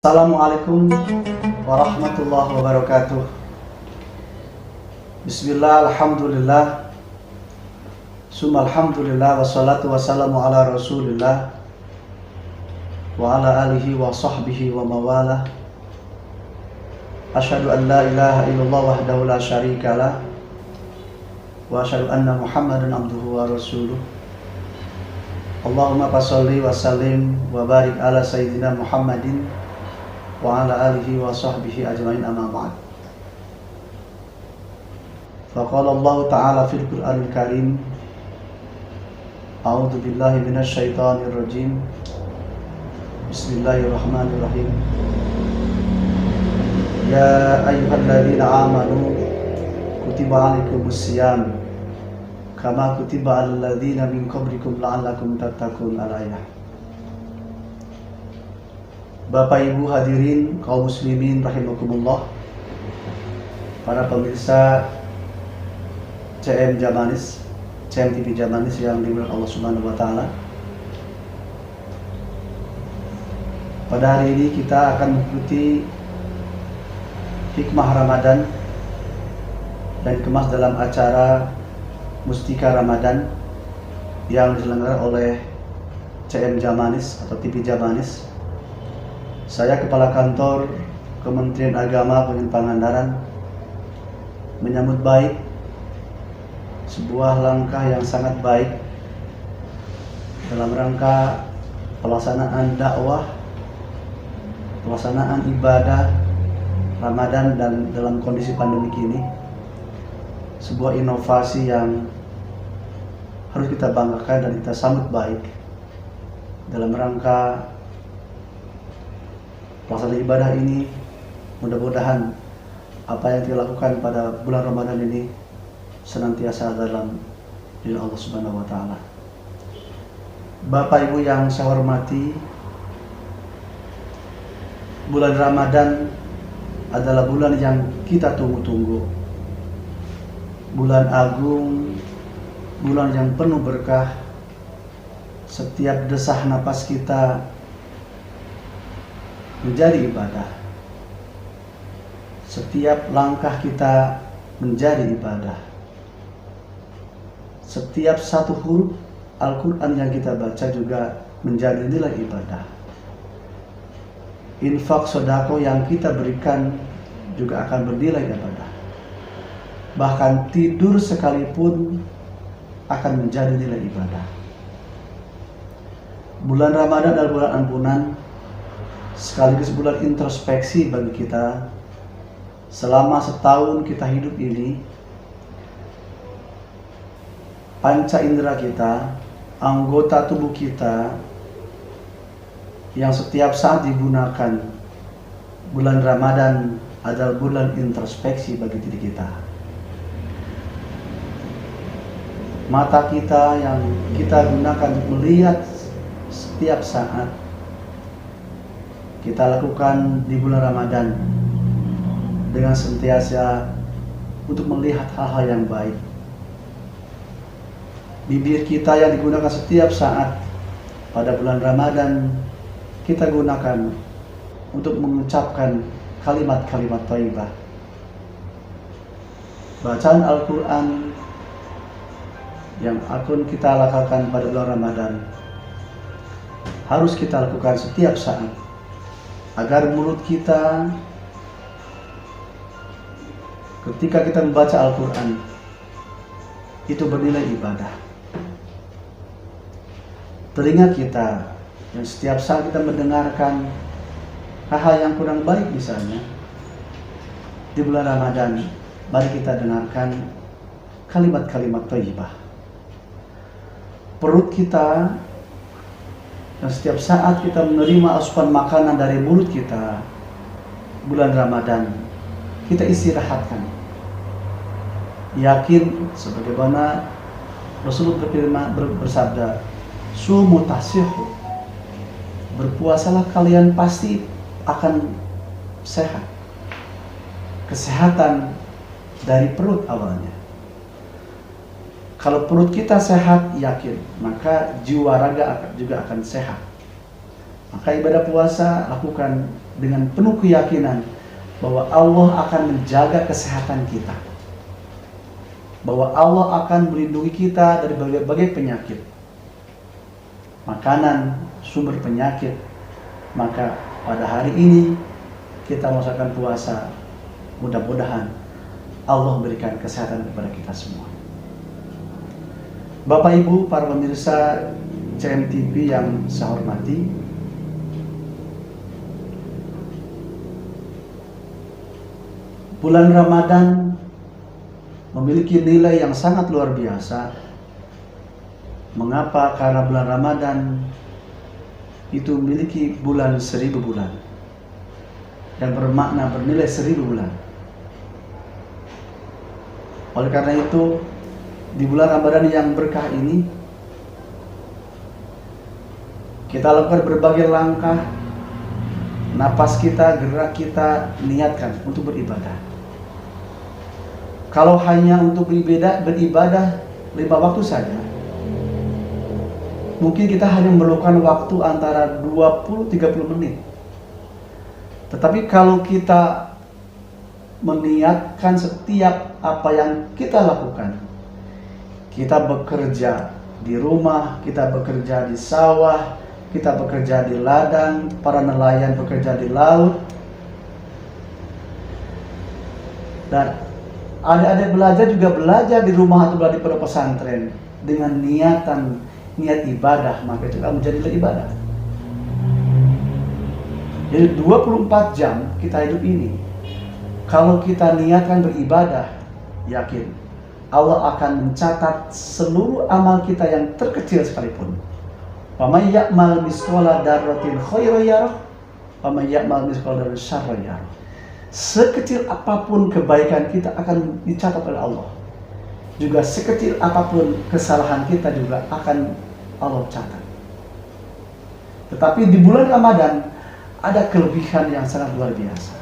Assalamualaikum warahmatullahi wabarakatuh. Bismillah, alhamdulillah, summa alhamdulillah, wassalatu wassalamu ala rasulillah wa ala alihi wa sahbihi wa mawalah. Asyhadu an la ilaha illallah wahdahu la syarika lah, wa asyhadu anna muhammadan abduhu wa rasuluh. Allahumma fasholli wa sallim wa barik ala sayyidina Muhammadin wa ala alihi wa sahbihi ajmain, amma ba'd. Faqala Allah ta'ala fil Qur'anil Karim, a'udzu billahi minasy syaithanir rajim. Bismillahirrahmanirrahim. Ya ayyuhalladzina amanu kutiba 'alaikumus syiyam kama kutiba 'alal ladzina min qablikum la'allakum tattaqun. Al-ayah. Bapak Ibu hadirin kaum muslimin rahimakumullah, para pemirsa CM Jamanis, CM TV Jamanis yang dimuliakan Allah Subhanahu wa taala. Pada hari ini kita akan mengikuti hikmah Ramadan dan dikemas dalam acara Mustika Ramadan yang diselenggarakan oleh CM Jamanis atau TV Jamanis. Saya Kepala Kantor Kementerian Agama Kabupaten Pangandaran menyambut baik sebuah langkah yang sangat baik dalam rangka pelaksanaan dakwah, pelaksanaan ibadah Ramadan dan dalam kondisi pandemi ini. Sebuah inovasi yang harus kita banggakan dan kita sambut baik dalam rangka pelaksanaan ibadah ini. Mudah-mudahan apa yang kita lakukan pada bulan Ramadan ini senantiasa dalam ridha Allah Subhanahu wa taala. Bapak Ibu yang saya hormati, bulan Ramadan adalah bulan yang kita tunggu-tunggu. Bulan agung, bulan yang penuh berkah. Setiap desah napas kita menjadi ibadah. Setiap langkah kita menjadi ibadah. Setiap satu huruf Al-Quran yang kita baca juga menjadi nilai ibadah. Infak sedekah yang kita berikan juga akan bernilai ibadah. Bahkan tidur sekalipun akan menjadi nilai ibadah. Bulan Ramadan adalah bulan ampunan, sekaligus bulan introspeksi bagi kita. Selama setahun kita hidup ini, panca indera kita, anggota tubuh kita yang setiap saat digunakan, bulan Ramadan adalah bulan introspeksi bagi diri kita. Mata kita yang kita gunakan untuk melihat setiap saat, kita lakukan di bulan Ramadan dengan sentiasa untuk melihat hal-hal yang baik. Bibir kita yang digunakan setiap saat pada bulan Ramadan kita gunakan untuk mengucapkan kalimat-kalimat thayyibah. Bacaan Al-Quran yang akan kita lakukan pada bulan Ramadan harus kita lakukan setiap saat, agar mulut kita ketika kita membaca Al-Quran itu bernilai ibadah. Telinga kita yang setiap saat kita mendengarkan hal-hal yang kurang baik misalnya, di bulan Ramadan mari kita dengarkan kalimat-kalimat thayyibah. Perut kita dan setiap saat kita menerima asupan makanan dari mulut kita, bulan Ramadan kita istirahatkan. Yakin sebagaimana Rasulullah bersabda, sumu tasihu, berpuasalah kalian pasti akan sehat. Kesehatan dari perut awalnya. Kalau perut kita sehat, yakin, maka jiwa raga juga akan sehat. Maka ibadah puasa lakukan dengan penuh keyakinan bahwa Allah akan menjaga kesehatan kita, bahwa Allah akan melindungi kita dari berbagai penyakit, makanan, sumber penyakit. Maka pada hari ini kita melaksanakan puasa, mudah-mudahan Allah memberikan kesehatan kepada kita semua. Bapak Ibu, para pemirsa CMTV yang saya hormati, bulan Ramadan memiliki nilai yang sangat luar biasa. Mengapa? Karena bulan Ramadan itu memiliki bulan 1000 bulan dan bermakna bernilai 1000 bulan. Oleh karena itu, di bulan Ramadan yang berkah ini, kita lakukan berbagai langkah, napas kita, gerak kita, niatkan untuk beribadah. Kalau hanya untuk beribadah 5 waktu saja, mungkin kita hanya memerlukan waktu antara 20-30 menit. Tetapi kalau kita meniatkan setiap apa yang kita lakukan, kita bekerja di rumah, kita bekerja di sawah, kita bekerja di ladang, para nelayan bekerja di laut, dan adik-adik belajar juga belajar di rumah atau belajar di pondok pesantren dengan niat ibadah, maka itu akan menjadi ibadah. Jadi 24 jam kita hidup ini, kalau kita niatkan beribadah, yakin Allah akan mencatat seluruh amal kita yang terkecil sekalipun. Faman ya'mal misqala dzarratin khairan yarah, faman ya'mal misqala dzarratin syarran yarah. Sekecil apapun kebaikan kita akan dicatat oleh Allah. Juga sekecil apapun kesalahan kita juga akan Allah catat. Tetapi di bulan Ramadan ada kelebihan yang sangat luar biasa.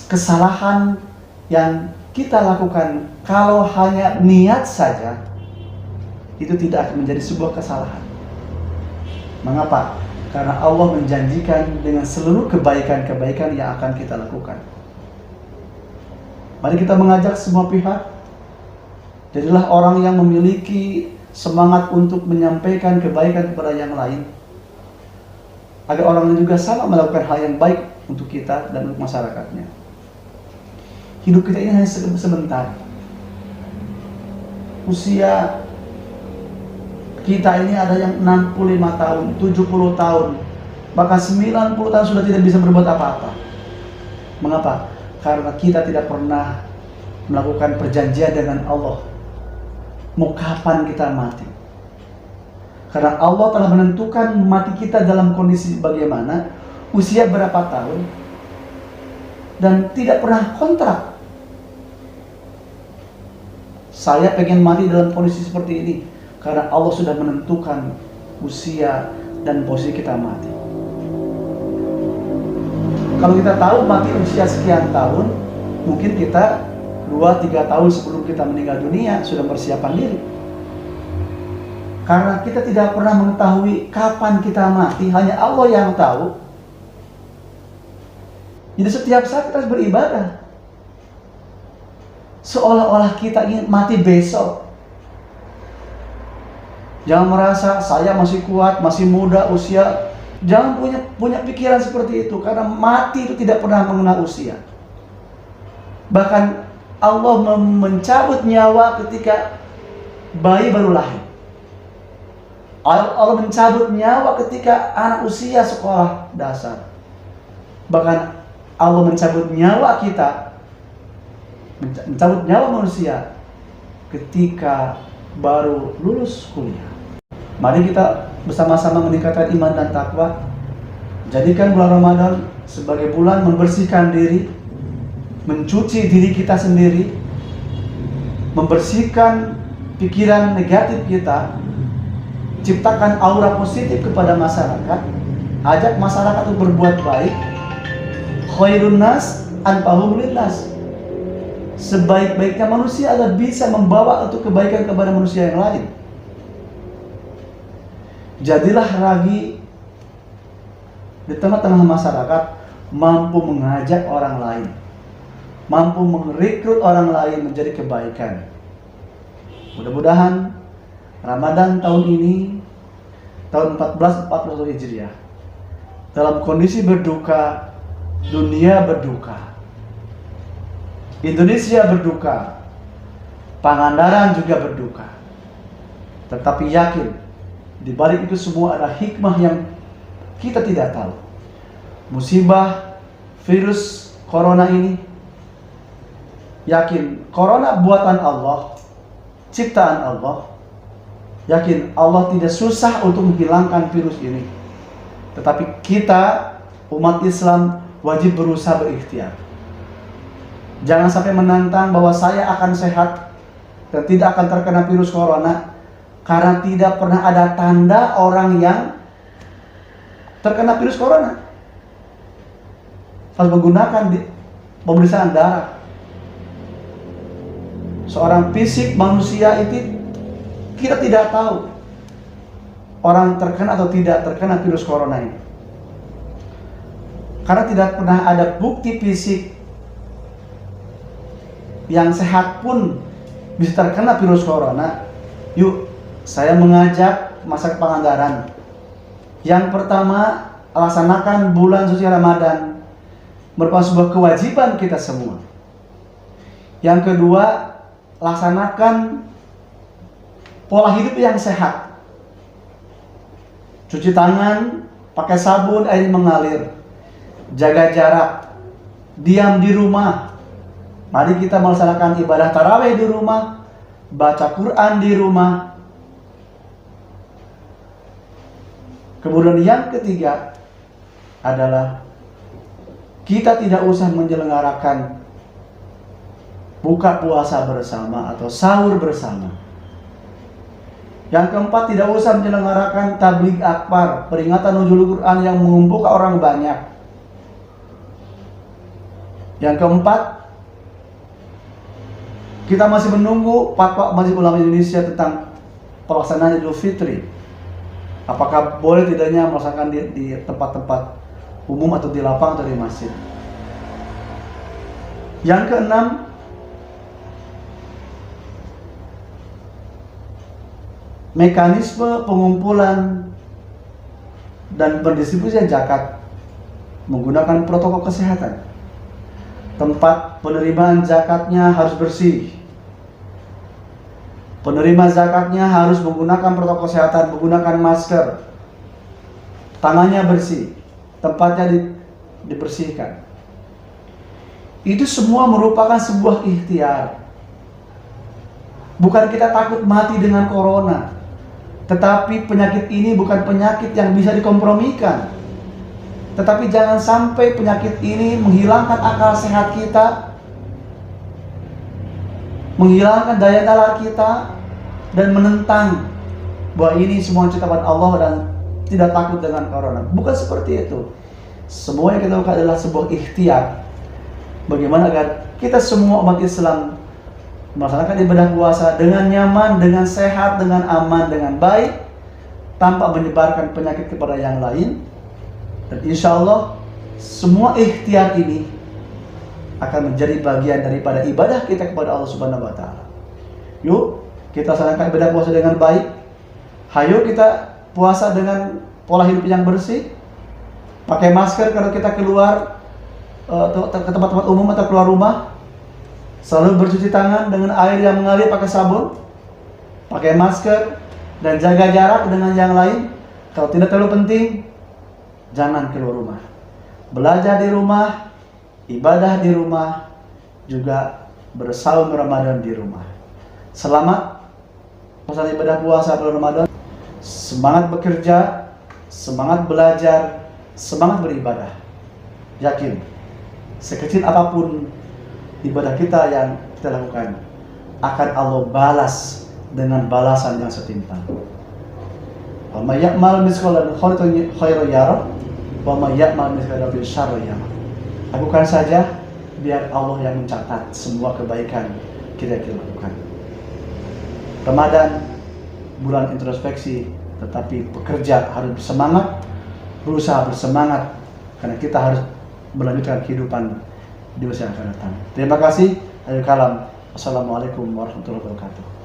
Kesalahan yang kita lakukan kalau hanya niat saja, itu tidak akan menjadi sebuah kesalahan. Mengapa? Karena Allah menjanjikan dengan seluruh kebaikan-kebaikan yang akan kita lakukan. Mari kita mengajak semua pihak, jadilah orang yang memiliki semangat untuk menyampaikan kebaikan kepada yang lain, agar orang lain juga sama melakukan hal yang baik untuk kita dan untuk masyarakatnya. Hidup kita ini hanya sebentar. Usia kita ini ada yang 65 tahun, 70 tahun, bahkan 90 tahun sudah tidak bisa berbuat apa-apa. Mengapa? Karena kita tidak pernah melakukan perjanjian dengan Allah mau kapan kita mati. Karena Allah telah menentukan mati kita dalam kondisi bagaimana, usia berapa tahun, dan tidak pernah kontrak. Saya pengen mati dalam kondisi seperti ini, karena Allah sudah menentukan usia dan posisi kita mati. Kalau kita tahu mati usia sekian tahun, mungkin kita 2-3 tahun sebelum kita meninggal dunia sudah persiapan diri. Karena kita tidak pernah mengetahui kapan kita mati, hanya Allah yang tahu. Jadi setiap saat kita harus beribadah, seolah-olah kita ingin mati besok. Jangan merasa saya masih kuat, masih muda usia. Jangan punya pikiran seperti itu, karena mati itu tidak pernah mengenal usia. Bahkan Allah mencabut nyawa ketika bayi baru lahir. Allah mencabut nyawa ketika anak usia sekolah dasar. Bahkan Allah mencabut nyawa kita, mencabut nyawa manusia ketika baru lulus kuliah. Mari kita bersama-sama meningkatkan iman dan takwa. Jadikan bulan Ramadan sebagai bulan membersihkan diri, mencuci diri kita sendiri, membersihkan pikiran negatif kita, ciptakan aura positif kepada masyarakat, ajak masyarakat untuk berbuat baik. Khairun nas anfa'uhum linnas. Sebaik-baiknya manusia adalah bisa membawa untuk kebaikan kepada manusia yang lain. Jadilah di tengah-tengah masyarakat mampu mengajak orang lain, mampu merekrut orang lain menjadi kebaikan. Mudah-mudahan Ramadan tahun ini, tahun 1441 Hijriah, dalam kondisi berduka, dunia berduka, Indonesia berduka, Pangandaran juga berduka. Tetapi yakin, di balik itu semua ada hikmah yang kita tidak tahu. Musibah virus corona ini, yakin corona buatan Allah, ciptaan Allah. Yakin Allah tidak susah untuk menghilangkan virus ini. Tetapi kita, umat Islam, wajib berusaha berikhtiar. Jangan sampai menantang bahwa saya akan sehat dan tidak akan terkena virus corona, karena tidak pernah ada tanda orang yang terkena virus corona. Harus menggunakan pemeriksaan darah. Seorang fisik manusia itu kita tidak tahu orang terkena atau tidak terkena virus corona ini. Karena tidak pernah ada bukti fisik yang sehat pun bisa terkena virus corona. Yuk, saya mengajak masyarakat Pangandaran. Yang pertama, laksanakan bulan suci Ramadan, merupakan sebuah kewajiban kita semua. Yang kedua, laksanakan pola hidup yang sehat. Cuci tangan, pakai sabun, air mengalir. Jaga jarak. Diam di rumah. Mari kita melaksanakan ibadah tarawih di rumah, baca Quran di rumah. Kemudian yang ketiga adalah kita tidak usah menyelenggarakan buka puasa bersama atau sahur bersama. Yang keempat, tidak usah menyelenggarakan tabligh akbar, peringatan nuzul Quran yang mengumpulkan orang banyak. Yang keempat, kita masih menunggu fatwa Majelis Ulama Indonesia tentang pelaksanaan Idul Fitri. Apakah boleh tidaknya melaksanakan di tempat-tempat umum atau di lapang atau di masjid. Yang keenam, mekanisme pengumpulan dan pendistribusian zakat menggunakan protokol kesehatan. Tempat penerimaan zakatnya harus bersih. Penerima zakatnya harus menggunakan protokol kesehatan, menggunakan masker. Tangannya bersih, tempatnya dibersihkan. Itu semua merupakan sebuah ikhtiar. Bukan kita takut mati dengan corona, tetapi penyakit ini bukan penyakit yang bisa dikompromikan. Tetapi jangan sampai penyakit ini menghilangkan akal sehat kita, menghilangkan daya nalar kita, dan menentang bahwa ini semua ciptaan Allah dan tidak takut dengan corona. Bukan seperti itu. Semua yang kita lakukan adalah sebuah ikhtiar. Bagaimana agar kita semua umat Islam melaksanakan ibadah puasa dengan nyaman, dengan sehat, dengan aman, dengan baik, tanpa menyebarkan penyakit kepada yang lain. Dan insya Allah semua ikhtiar ini akan menjadi bagian daripada ibadah kita kepada Allah Subhanahu wa Ta'ala. Yuk, kita laksanakan ibadah puasa dengan baik. Hayo kita puasa dengan pola hidup yang bersih. Pakai masker kalau kita keluar ke tempat-tempat umum atau keluar rumah. Selalu bercuci tangan dengan air yang mengalir pakai sabun. Pakai masker dan jaga jarak dengan yang lain. Kalau tidak terlalu penting, jangan keluar rumah. Belajar di rumah, ibadah di rumah, juga bersaum Ramadan di rumah. Selamat melaksanakan ibadah puasa bulan Ramadan. Semangat bekerja, semangat belajar, semangat beribadah. Yakin, sekecil apapun ibadah kita yang kita lakukan, akan Allah balas dengan balasan yang setimpal. Wa may ya'mal mithqala dzarratin khairan yarah, wa may ya'mal mithqala dzarratin syarran yarah. Lakukan saja biar Allah yang mencatat semua kebaikan kita lakukan. Ramadan bulan introspeksi, tetapi pekerja harus bersemangat berusaha bersemangat karena kita harus melanjutkan kehidupan di masa yang akan datang. Terima kasih. Akhir kalam. Assalamualaikum warahmatullahi wabarakatuh.